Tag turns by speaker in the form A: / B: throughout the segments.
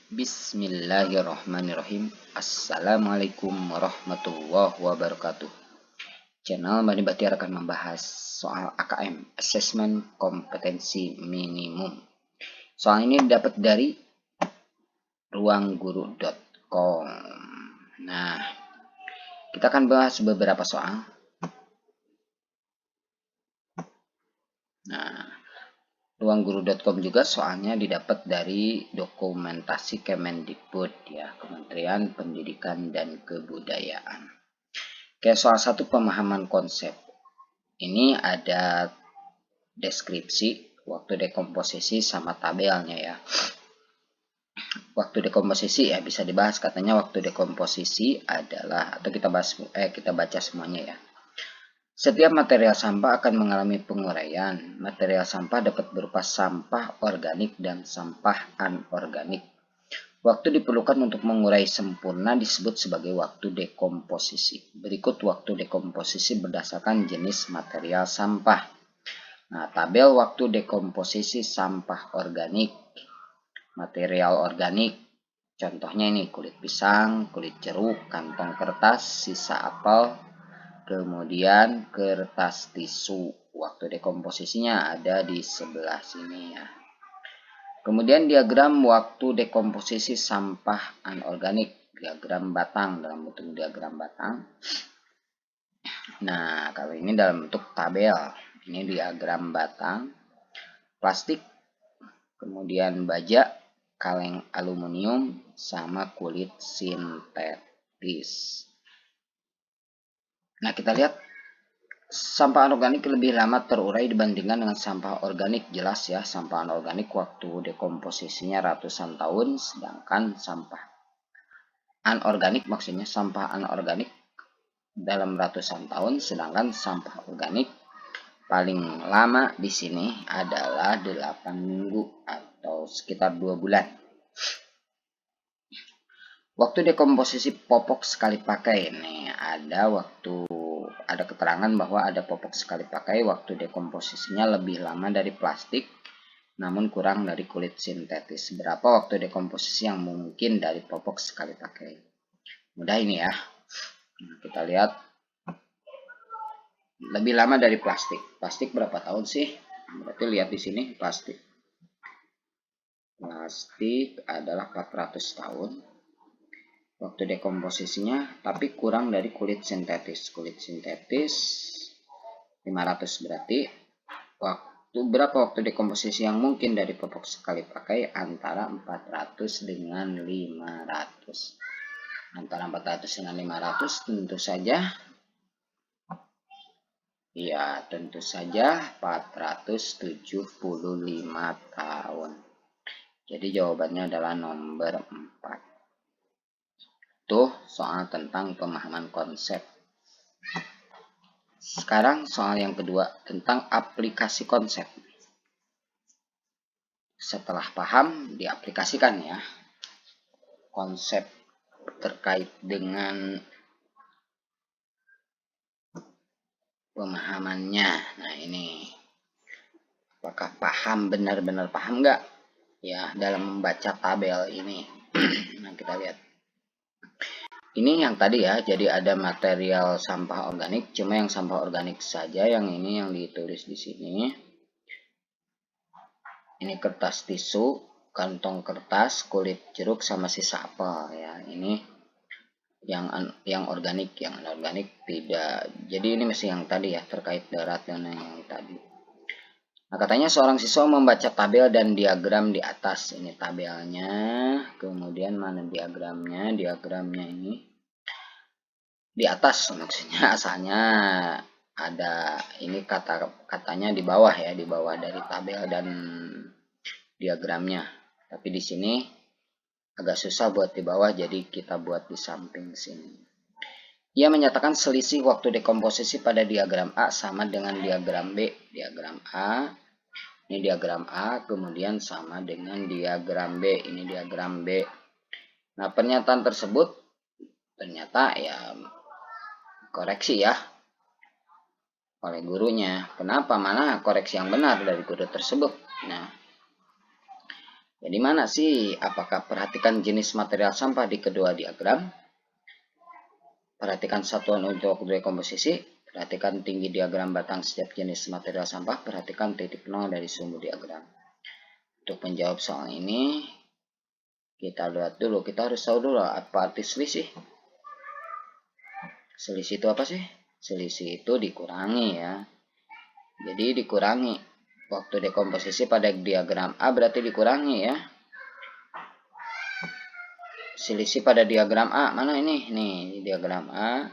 A: Bismillahirrahmanirrahim. Assalamualaikum warahmatullahi wabarakatuh. Channel Bani Batiar akan membahas soal AKM, Assessment Kompetensi Minimum. Soal ini dapat dari ruangguru.com. Nah, kita akan bahas beberapa soal. Nah, ruangguru.com juga soalnya didapat dari dokumentasi Kemendikbud ya, Kementerian Pendidikan dan Kebudayaan. Oke, soal 1 pemahaman konsep. Ini ada deskripsi, waktu dekomposisi sama tabelnya ya. Waktu dekomposisi ya bisa dibahas, katanya waktu dekomposisi adalah, atau kita baca semuanya ya. Setiap material sampah akan mengalami penguraian. Material sampah dapat berupa sampah organik dan sampah anorganik. Waktu diperlukan untuk mengurai sempurna disebut sebagai waktu dekomposisi. Berikut waktu dekomposisi berdasarkan jenis material sampah. Nah, tabel waktu dekomposisi sampah organik. Material organik. Contohnya ini kulit pisang, kulit jeruk, kantong kertas, sisa apel, kemudian kertas tisu. Waktu dekomposisinya ada di sebelah sini ya. Kemudian diagram waktu dekomposisi sampah anorganik. Diagram batang, dalam bentuk diagram batang. Nah, kalau ini dalam bentuk tabel. Ini diagram batang. Plastik, kemudian baja, kaleng aluminium, sama kulit sintetis. Nah, kita lihat sampah anorganik lebih lama terurai dibandingkan dengan sampah organik. Jelas ya, sampah anorganik waktu dekomposisinya ratusan tahun, sedangkan sampah anorganik, maksudnya sampah anorganik dalam ratusan tahun, sedangkan sampah organik paling lama di sini adalah 8 minggu atau sekitar 2 bulan. Waktu dekomposisi popok sekali pakai. Nih, ada keterangan bahwa ada popok sekali pakai waktu dekomposisinya lebih lama dari plastik namun kurang dari kulit sintetis. Berapa waktu dekomposisi yang mungkin dari popok sekali pakai? Mudah ini ya. Nah, kita lihat lebih lama dari plastik. Plastik berapa tahun sih? Berarti lihat di sini plastik. Plastik adalah 400 tahun. Waktu dekomposisinya, tapi kurang dari kulit sintetis. Kulit sintetis 500, berarti berapa waktu dekomposisi yang mungkin dari popok sekali pakai? Antara 400 dengan 500. Antara 400 dengan 500 tentu saja. Ya, tentu saja 475 tahun. Jadi jawabannya adalah nomor 4. Tuh soal tentang pemahaman konsep. Sekarang soal yang kedua tentang aplikasi konsep. Setelah paham, diaplikasikan ya. Konsep terkait dengan pemahamannya. Nah, ini apakah paham, benar-benar paham nggak ya dalam membaca tabel ini? Nah, kita lihat. Ini yang tadi ya, jadi ada material sampah organik, cuma yang sampah organik saja yang ini yang ditulis di sini. Ini kertas tisu, kantong kertas, kulit jeruk sama sisa apel ya. Ini yang organik, yang anorganik tidak. Jadi ini masih yang tadi ya, terkait darat dan yang tadi. Nah, katanya seorang siswa membaca tabel dan diagram di atas. Ini tabelnya, kemudian mana diagramnya? Diagramnya ini di atas maksudnya, asalnya ada ini katanya di bawah ya, di bawah dari tabel dan diagramnya. Tapi di sini agak susah buat di bawah, jadi kita buat di samping sini. Ia menyatakan selisih waktu dekomposisi pada diagram A sama dengan diagram B. Diagram A, ini diagram A, kemudian sama dengan diagram B. Ini diagram B. Nah, pernyataan tersebut ternyata ya koreksi ya oleh gurunya. Kenapa? Mana koreksi yang benar dari guru tersebut? Nah, Jadi mana sih? Apakah perhatikan jenis material sampah di kedua diagram? Perhatikan satuan untuk dekomposisi. Perhatikan tinggi diagram batang setiap jenis material sampah. Perhatikan titik nol dari sumbu diagram. Untuk menjawab soal ini, kita lihat dulu. Kita harus tahu dulu apa arti selisih. Selisih itu apa sih? Selisih itu dikurangi ya. Jadi dikurangi. Waktu dekomposisi pada diagram A berarti dikurangi ya. Selisih pada diagram A. Mana ini? Nih, diagram A.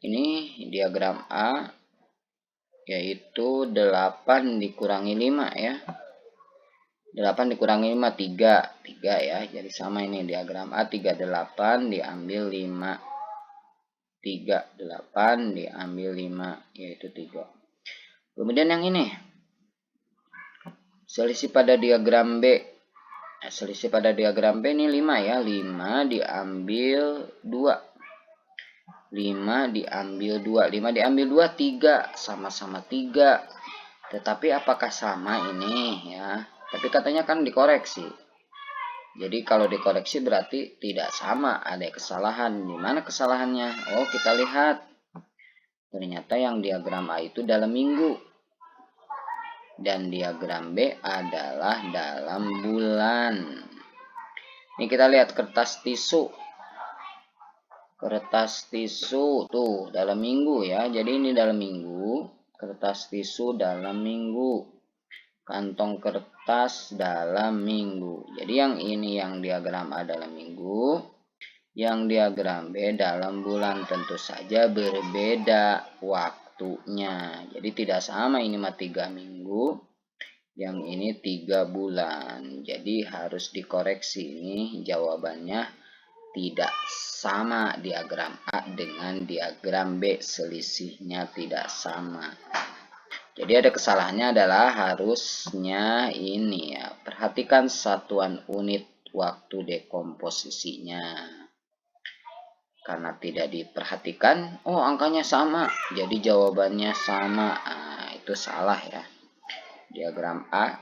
A: Ini diagram A. Yaitu 8 dikurangi 5 ya. 8 dikurangi 5, 3. 3 ya. Jadi sama ini diagram A. 38 diambil 5. 38 diambil 5. Yaitu 3. Kemudian yang ini. Selisih pada diagram B. Selisih pada diagram B ini 5 ya. 5 diambil 2. 5 diambil 2. 5 diambil 2, 3. Sama-sama 3. Tetapi apakah sama ini ya? Tapi katanya kan dikoreksi. Jadi kalau dikoreksi berarti tidak sama. Ada kesalahan. Di mana kesalahannya? Oh, kita lihat. Ternyata yang diagram A itu dalam minggu. Dan diagram B adalah dalam bulan. Ini kita lihat kertas tisu. Kertas tisu tuh dalam minggu ya. Jadi ini dalam minggu. Kertas tisu dalam minggu. Kantong kertas dalam minggu. Jadi yang ini yang diagram A dalam minggu. Yang diagram B dalam bulan. Tentu saja berbeda waktunya. Jadi tidak sama, ini mah 3 minggu. Yang ini 3 bulan. Jadi harus dikoreksi ini jawabannya. Tidak sama diagram A dengan diagram B. Selisihnya tidak sama. Jadi ada kesalahannya adalah harusnya ini ya. Perhatikan satuan unit waktu dekomposisinya. Karena tidak diperhatikan, oh angkanya sama. Jadi jawabannya sama. Nah, itu salah ya. Diagram A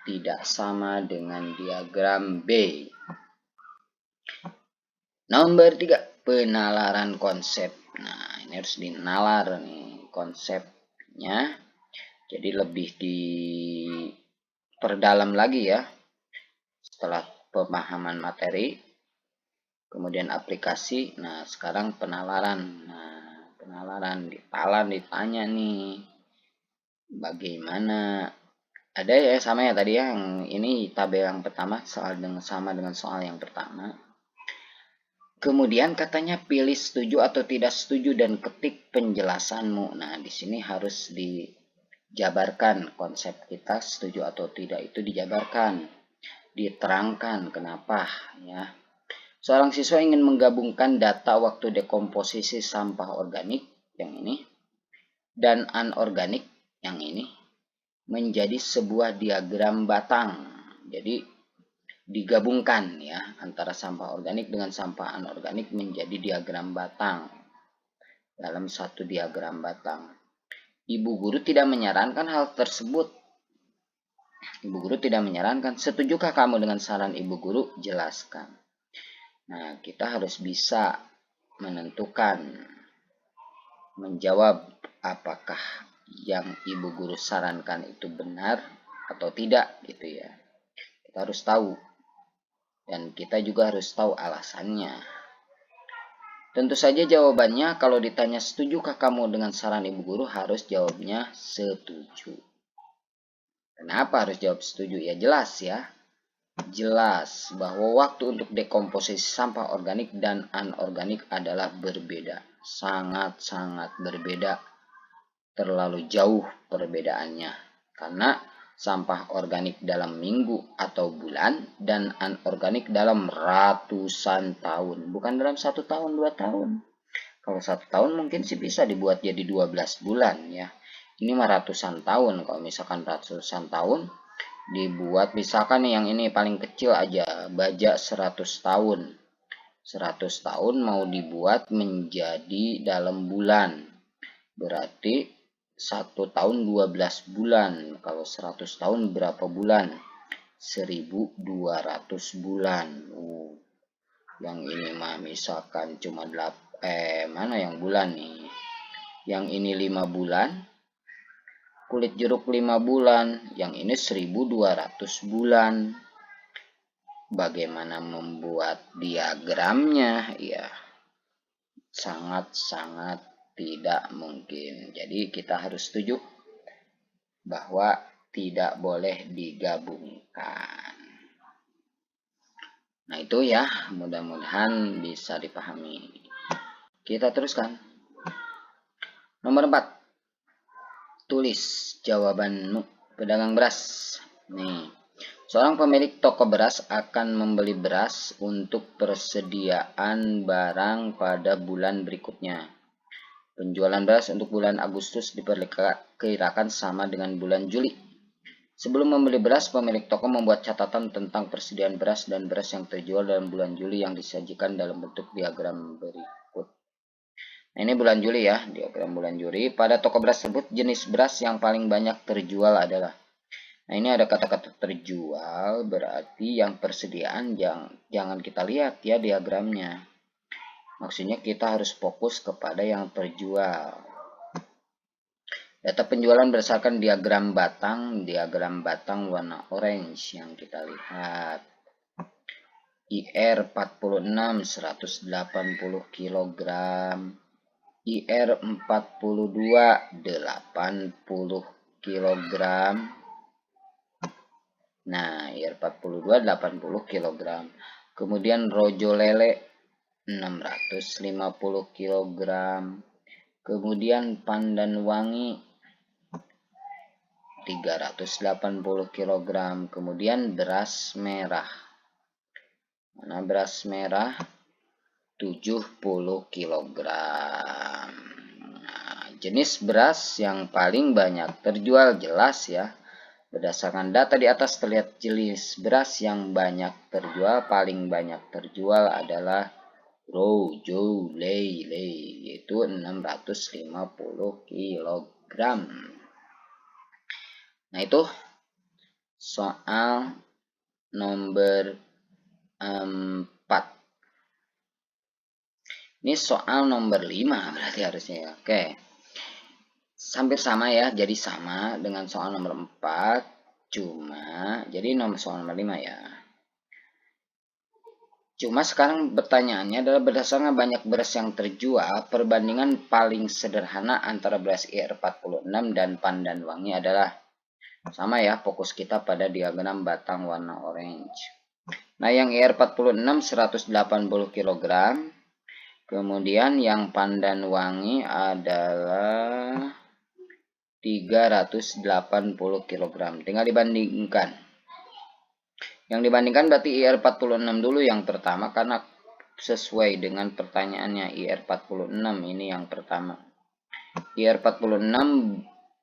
A: tidak sama dengan diagram B. Nomor 3, penalaran konsep. Nah, ini harus dinalar nih konsepnya. Jadi lebih diperdalam lagi ya. Setelah pemahaman materi, kemudian aplikasi. Nah, sekarang penalaran. Nah, penalaran ditanya nih. Bagaimana? Ada ya sama ya tadi ya, yang ini tabel yang pertama sama dengan soal yang pertama. Kemudian katanya pilih setuju atau tidak setuju dan ketik penjelasanmu. Nah, di sini harus dijabarkan konsep kita, setuju atau tidak itu dijabarkan. Diterangkan kenapa ya. Seorang siswa ingin menggabungkan data waktu dekomposisi sampah organik yang ini dan anorganik yang ini menjadi sebuah diagram batang. Jadi digabungkan ya antara sampah organik dengan sampah anorganik menjadi diagram batang dalam satu diagram batang. Ibu guru tidak menyarankan hal tersebut. Ibu guru tidak menyarankan. Setujukah kamu dengan saran ibu guru? Jelaskan. Nah, kita harus bisa menentukan, menjawab apakah yang ibu guru sarankan itu benar atau tidak gitu ya. Kita harus tahu. Dan kita juga harus tahu alasannya. Tentu saja jawabannya kalau ditanya setujukah kamu dengan saran ibu guru, harus jawabnya setuju. Kenapa harus jawab setuju? Ya jelas ya. Jelas bahwa waktu untuk dekomposisi sampah organik dan anorganik adalah berbeda. Sangat-sangat berbeda. Terlalu jauh perbedaannya. Karena sampah organik dalam minggu atau bulan dan anorganik dalam ratusan tahun. Bukan dalam 1 tahun, 2 tahun. Kalau 1 tahun mungkin sih bisa dibuat jadi 12 bulan ya. Ini mah ratusan tahun. Kalau misalkan ratusan tahun dibuat, misalkan yang ini paling kecil aja, baja 100 tahun. 100 tahun mau dibuat menjadi dalam bulan. Berarti 1 tahun 12 bulan. Kalau 100 tahun berapa bulan? 1200 bulan. Yang ini mah misalkan cuma mana yang bulan nih? Yang ini 5 bulan. Kulit jeruk 5 bulan, yang ini 1200 bulan. Bagaimana membuat diagramnya? Ya, sangat-sangat tidak mungkin. Jadi kita harus setuju bahwa tidak boleh digabungkan. Nah itu ya, mudah-mudahan bisa dipahami. Kita teruskan. Nomor 4. Tulis jawabanmu. Pedagang beras. Nih, seorang pemilik toko beras akan membeli beras untuk persediaan barang pada bulan berikutnya. Penjualan beras untuk bulan Agustus diperkirakan sama dengan bulan Juli. Sebelum membeli beras, pemilik toko membuat catatan tentang persediaan beras dan beras yang terjual dalam bulan Juli yang disajikan dalam bentuk diagram berikut. Nah, ini bulan Juli ya, diagram bulan Juli. Pada toko beras tersebut, jenis beras yang paling banyak terjual adalah. Nah, ini ada kata-kata terjual, berarti yang persediaan jangan kita lihat ya diagramnya. Maksudnya kita harus fokus kepada yang terjual. Data penjualan berdasarkan diagram batang warna orange yang kita lihat. IR 46 180 kg. IR 42 80 kg. Nah, IR 42 80 kg. Kemudian rojo lele 650 kg. Kemudian pandan wangi 380 kg. Kemudian beras merah. Mana beras merah? 70 kg. Nah, jenis beras yang paling banyak terjual jelas ya. Berdasarkan data di atas terlihat jenis beras yang paling banyak terjual adalah rojo lele, yaitu 650 kg. Nah, itu soal nomor 4. Ini soal nomor 5 berarti harusnya ya. Oke. Hampir sama ya, jadi sama dengan soal nomor 4. Cuma, jadi soal nomor 5 ya. Cuma sekarang pertanyaannya adalah berdasarkan banyak beras yang terjual, perbandingan paling sederhana antara beras IR46 dan pandan wangi adalah sama ya, fokus kita pada diagram batang warna orange. Nah, yang IR46 180 kg. Kemudian yang pandan wangi adalah 380 kg. Tinggal dibandingkan. Yang dibandingkan berarti IR46 dulu yang pertama karena sesuai dengan pertanyaannya IR46 ini yang pertama. IR46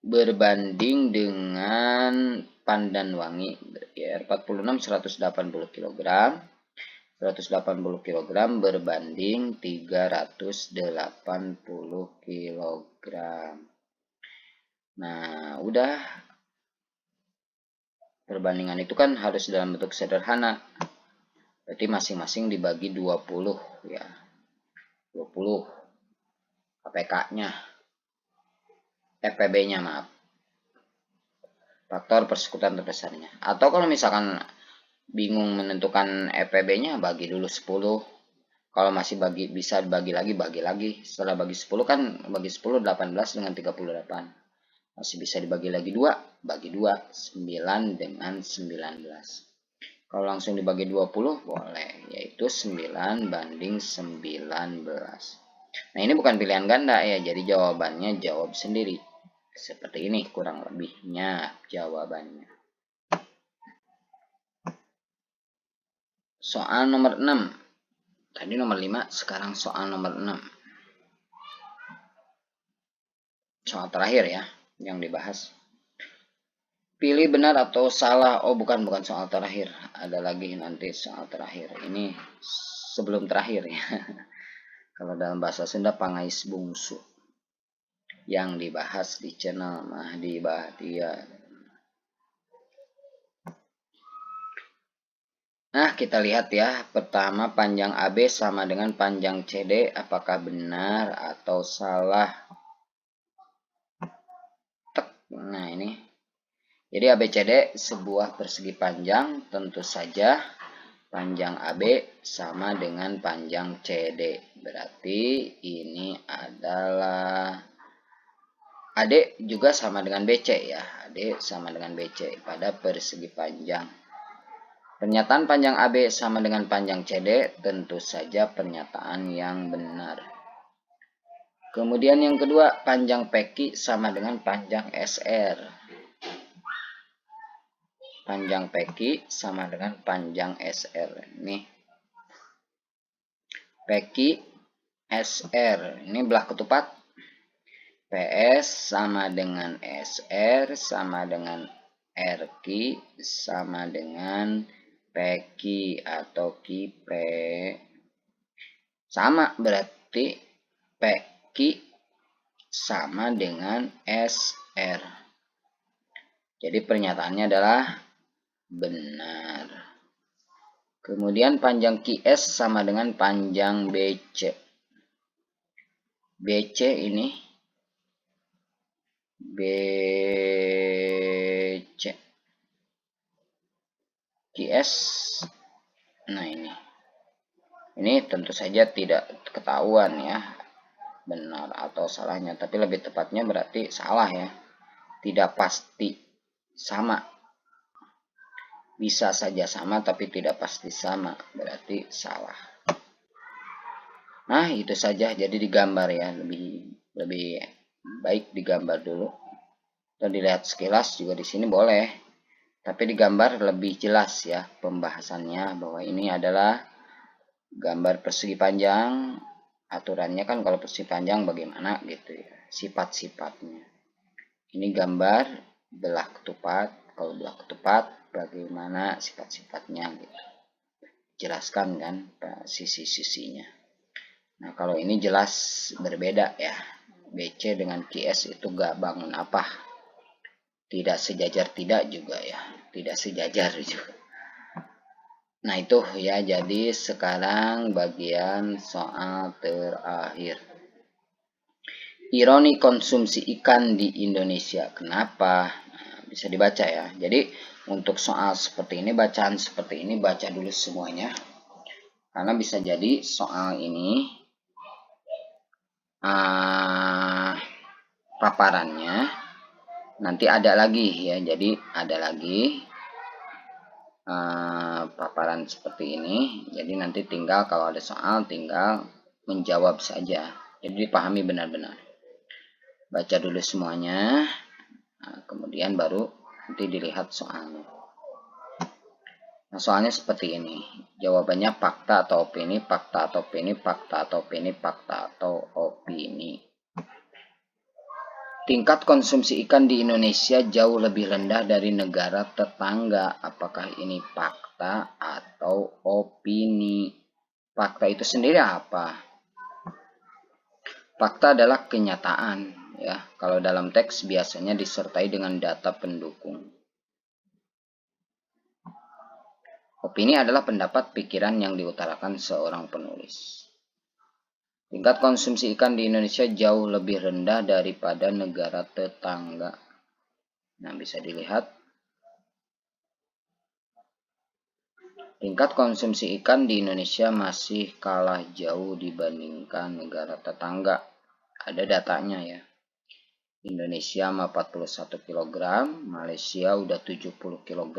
A: berbanding dengan pandan wangi. IR46 180 kg. 180 kg berbanding 380 kg. Nah, udah. Perbandingan itu kan harus dalam bentuk sederhana. Berarti masing-masing dibagi 20 ya. 20 KPK-nya. FPB-nya maaf. Faktor persekutuan terbesarnya. Atau kalau misalkan bingung menentukan FPB-nya, bagi dulu 10. Kalau masih bisa bagi lagi. Setelah bagi 10 kan bagi 10 18 dengan 38. Masih bisa dibagi lagi 2, bagi 2 9 dengan 19. Kalau langsung dibagi 20 boleh, yaitu 9 banding 19. Nah, ini bukan pilihan ganda ya, jadi jawabannya jawab sendiri. Seperti ini kurang lebihnya jawabannya. Soal nomor 6. Tadi nomor 5, sekarang soal nomor 6. Soal terakhir ya yang dibahas. Pilih benar atau salah. Oh, bukan soal terakhir. Ada lagi nanti soal terakhir. Ini sebelum terakhir ya. Kalau dalam bahasa Sunda pangais bungsu. Yang dibahas di channel Mahdi Bahtiar. Nah, kita lihat ya. Pertama, panjang AB sama dengan panjang CD. Apakah benar atau salah? Tek. Nah, ini. Jadi ABCD sebuah persegi panjang. Tentu saja panjang AB sama dengan panjang CD. Berarti ini adalah AD juga sama dengan BC ya. AD sama dengan BC pada persegi panjang. Pernyataan panjang AB sama dengan panjang CD tentu saja pernyataan yang benar. Kemudian yang kedua, panjang PQ sama dengan panjang SR. Panjang PQ sama dengan panjang SR. Ini PQ SR. Ini belah ketupat. PS sama dengan SR sama dengan RQ sama dengan PQ atau QP. Sama berarti PQ sama dengan SR. Jadi pernyataannya adalah benar. Kemudian panjang QS sama dengan panjang BC. BC ini BC QS. Nah, ini tentu saja tidak ketahuan ya benar atau salahnya, tapi lebih tepatnya berarti salah ya. Tidak pasti sama. Bisa saja sama tapi tidak pasti sama, berarti salah. Nah, itu saja. Jadi digambar ya, lebih baik digambar dulu. Atau dilihat sekilas juga di sini boleh. Tapi digambar lebih jelas ya pembahasannya, bahwa ini adalah gambar persegi panjang. Aturannya kan kalau persegi panjang bagaimana gitu ya, sifat-sifatnya. Ini gambar belah ketupat. Kalau belah ketupat bagaimana sifat-sifatnya gitu. Jelaskan kan sisi-sisinya. Nah, kalau ini jelas berbeda ya. BC dengan QS itu gak bangun apa. Tidak sejajar tidak juga ya. Tidak sejajar juga. Nah, itu ya. Jadi sekarang bagian soal terakhir. Ironi konsumsi ikan di Indonesia. Kenapa? Nah, bisa dibaca ya. Jadi untuk soal seperti ini, bacaan seperti ini, baca dulu semuanya. Karena bisa jadi soal ini paparannya nanti ada lagi ya. Jadi ada lagi paparan seperti ini. Jadi nanti tinggal kalau ada soal tinggal menjawab saja. Jadi dipahami benar-benar. Baca dulu semuanya. Nah, kemudian baru nanti dilihat soalnya. Nah, soalnya seperti ini. Jawabannya fakta atau opini, fakta atau opini, fakta atau opini, fakta atau opini. Tingkat konsumsi ikan di Indonesia jauh lebih rendah dari negara tetangga. Apakah ini fakta atau opini? Fakta itu sendiri apa? Fakta adalah kenyataan ya. Kalau dalam teks biasanya disertai dengan data pendukung. Opini adalah pendapat pikiran yang diutarakan seorang penulis. Tingkat konsumsi ikan di Indonesia jauh lebih rendah daripada negara tetangga. Nah, bisa dilihat. Tingkat konsumsi ikan di Indonesia masih kalah jauh dibandingkan negara tetangga. Ada datanya ya. Indonesia 41 kg, Malaysia udah 70 kg.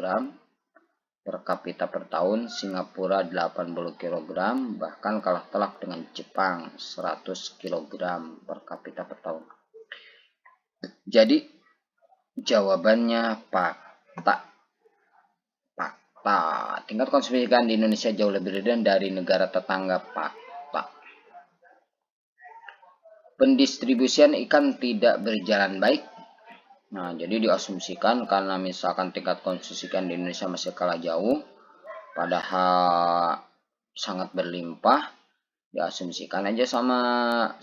A: Per kapita per tahun, Singapura 80 kg, bahkan kalah telak dengan Jepang 100 kg per kapita per tahun. Jadi jawabannya fakta. Fakta. Tingkat konsumsi ikan di Indonesia jauh lebih rendah dari negara tetangga. Fakta. Pendistribusian ikan tidak berjalan baik. Nah, jadi diasumsikan karena misalkan tingkat konsumsi ikan di Indonesia masih kalah jauh, padahal sangat berlimpah, diasumsikan aja sama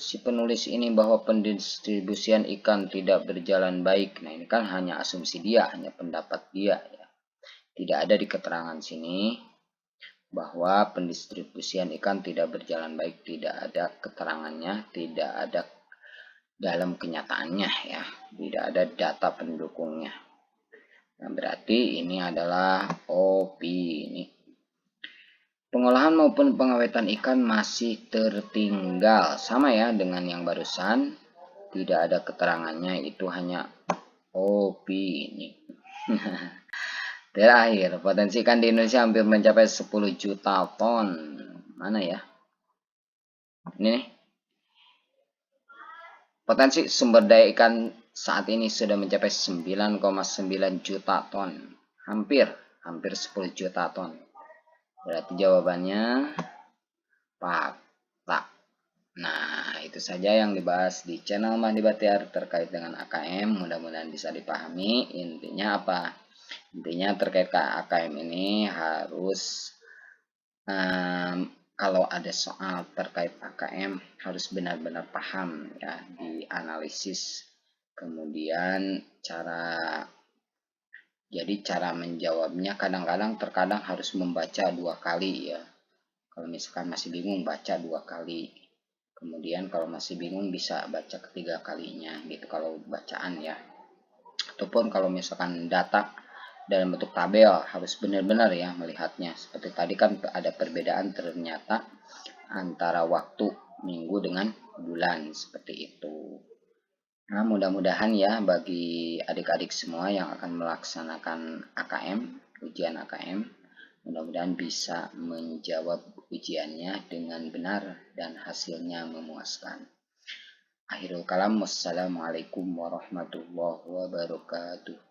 A: si penulis ini bahwa pendistribusian ikan tidak berjalan baik. Nah, ini kan hanya asumsi dia, hanya pendapat dia ya. Tidak ada di keterangan sini. bahwa pendistribusian ikan tidak berjalan baik, tidak ada keterangannya, tidak ada dalam kenyataannya ya, tidak ada data pendukungnya. Nah, berarti ini adalah opini. Pengolahan maupun pengawetan ikan masih tertinggal, sama ya dengan yang barusan, tidak ada keterangannya, itu hanya opini. Terakhir, potensi ikan di Indonesia hampir mencapai 10 juta ton. Mana ya? Ini nih. Potensi sumber daya ikan saat ini sudah mencapai 9,9 juta ton. Hampir 10 juta ton. Berarti jawabannya fakta. Nah, itu saja yang dibahas di channel Mahdi Batiar terkait dengan AKM. Mudah-mudahan bisa dipahami. Intinya apa? Intinya terkait AKM ini harus kalau ada soal terkait AKM harus benar-benar paham ya, dianalisis. Kemudian cara menjawabnya terkadang harus membaca 2 kali ya. Kalau misalkan masih bingung, baca 2 kali. Kemudian kalau masih bingung bisa baca ketiga kalinya gitu kalau bacaan ya. Ataupun kalau misalkan data dalam bentuk tabel harus benar-benar ya melihatnya. Seperti tadi kan ada perbedaan ternyata antara waktu minggu dengan bulan seperti itu. Nah, mudah-mudahan ya bagi adik-adik semua yang akan melaksanakan AKM, ujian AKM, mudah-mudahan bisa menjawab ujiannya dengan benar dan hasilnya memuaskan. Akhirul kalam, wassalamualaikum warahmatullahi wabarakatuh.